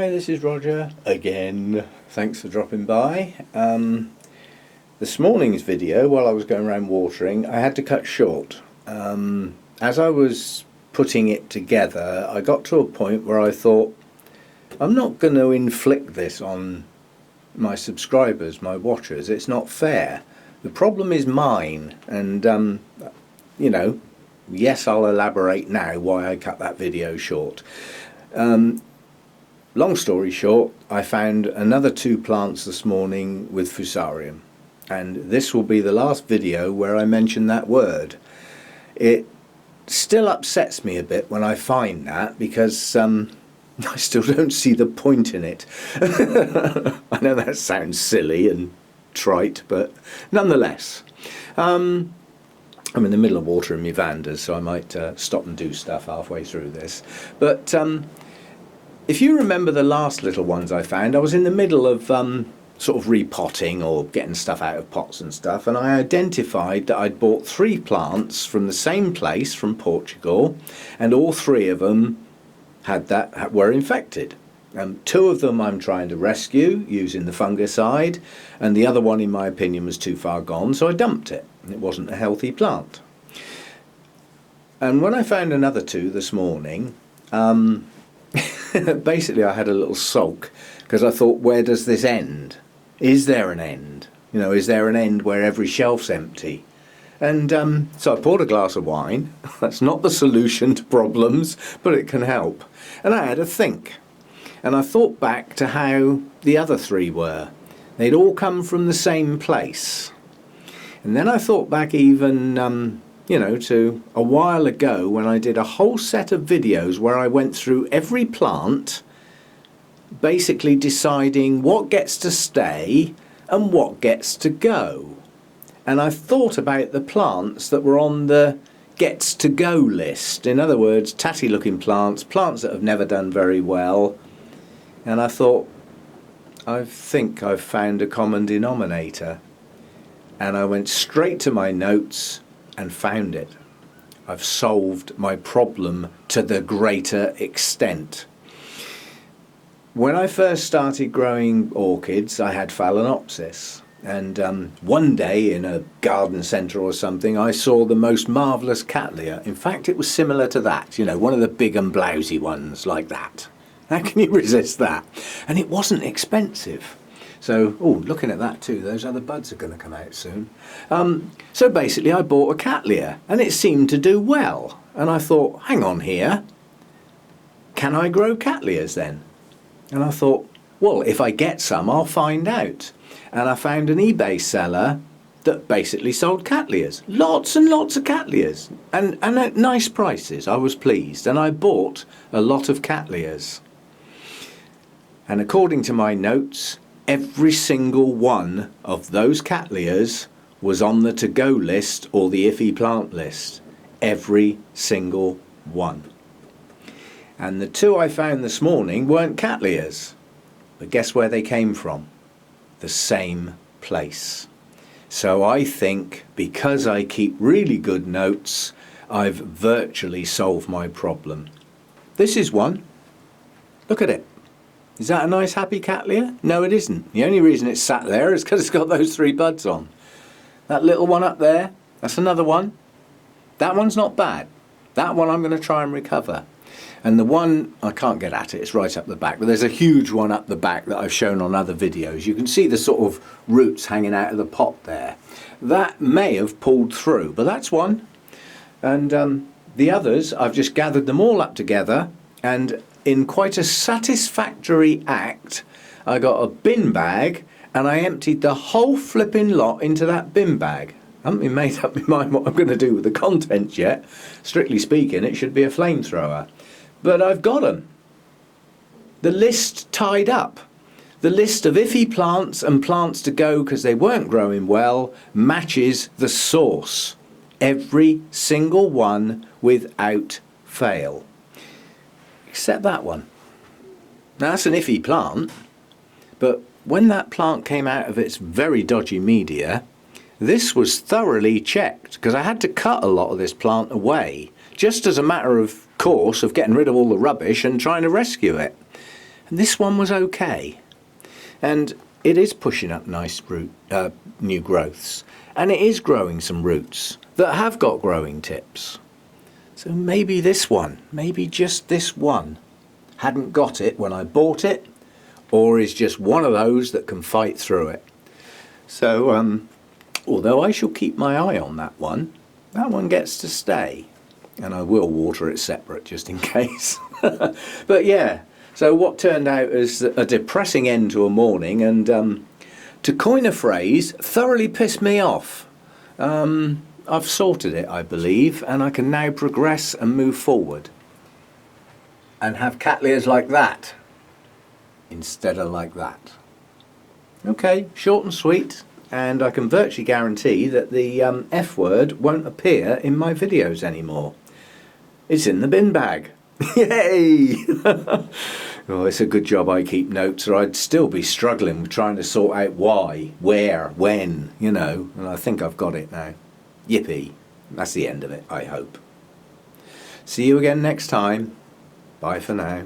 Hi, this is Roger again. Thanks for dropping by. This morning's video, while I was going around watering, I had to cut short. As I was putting it together, I got to a point where I thought, I'm not going to inflict this on my subscribers, my watchers. It's not fair. The problem is mine, and you know, yes, I'll elaborate now why I cut that video short. Long story short, I found another 2 plants this morning with Fusarium, and this will be the last video where I mention that word. It still upsets me a bit when I find that, because I still don't see the point in it. I know that sounds silly and trite, but nonetheless. I'm in the middle of watering my Vanders, so I might stop and do stuff halfway through this. But if you remember the last little ones I found, I was in the middle of sort of repotting or getting stuff out of pots and stuff, and I identified that I'd bought 3 plants from the same place, from Portugal, and all 3 of them were infected. 2 of them I'm trying to rescue using the fungicide, and the other one, in my opinion, was too far gone, so I dumped it. It wasn't a healthy plant. And when I found another 2 this morning, basically I had a little sulk, because I thought, where does this end? Is there an end? You know, is there an end where every shelf's empty? And so I poured a glass of wine. That's not the solution to problems, but it can help. And I had a think. And I thought back to how the other 3 were. They'd all come from the same place. And then I thought back even you know, to a while ago when I did a whole set of videos where I went through every plant, basically deciding what gets to stay and what gets to go. And I thought about the plants that were on the gets to go list. In other words, tatty looking plants, plants that have never done very well. And I thought, I think I've found a common denominator. And I went straight to my notes and found it. I've solved my problem to the greater extent. When I first started growing orchids, I had Phalaenopsis, and one day in a garden centre or something, I saw the most marvellous Cattleya. In fact, it was similar to that, you know, one of the big and blousy ones like that. How can you resist that? And it wasn't expensive. So, oh, looking at that too, those other buds are going to come out soon. So basically I bought a Cattleya, and it seemed to do well. And I thought, hang on here, can I grow Cattleyas then? And I thought, well, if I get some, I'll find out. And I found an eBay seller that basically sold Cattleyas. Lots and lots of Cattleyas. And at nice prices. I was pleased. And I bought a lot of Cattleyas. And according to my notes, every single one of those Cattleyas was on the to-go list or the iffy plant list. Every single one. And the 2 I found this morning weren't Cattleyas. But guess where they came from? The same place. So I think, because I keep really good notes, I've virtually solved my problem. This is one. Look at it. Is that a nice happy Cattleya? No, it isn't. The only reason it's sat there is because it's got those 3 buds on. That little one up there, that's another one. That one's not bad. That one I'm going to try and recover. And the one, I can't get at it, it's right up the back, but there's a huge one up the back that I've shown on other videos. You can see the sort of roots hanging out of the pot there. That may have pulled through, but that's one. And the others, I've just gathered them all up together, and in quite a satisfactory act, I got a bin bag and I emptied the whole flipping lot into that bin bag. I haven't made up my mind what I'm going to do with the contents yet. Strictly speaking, it should be a flamethrower. But I've got them. The list tied up. The list of iffy plants and plants to go because they weren't growing well matches the source. Every single one without fail. Except that one. Now that's an iffy plant, but when that plant came out of its very dodgy media, this was thoroughly checked, because I had to cut a lot of this plant away, just as a matter of course of getting rid of all the rubbish and trying to rescue it. And this one was okay. And it is pushing up nice new growths. And it is growing some roots that have got growing tips. So maybe this one, maybe just this one, hadn't got it when I bought it, or is just one of those that can fight through it. So, although I shall keep my eye on that one gets to stay. And I will water it separate just in case. But yeah, so what turned out as a depressing end to a morning, and to coin a phrase, thoroughly pissed me off. I've sorted it, I believe, and I can now progress and move forward. And have cattleyas like that, instead of like that. Okay, short and sweet, and I can virtually guarantee that the F word won't appear in my videos anymore. It's in the bin bag. Yay! Oh, it's a good job I keep notes, or I'd still be struggling with trying to sort out why, where, when, you know, and I think I've got it now. Yippee. That's the end of it, I hope. See you again next time. Bye for now.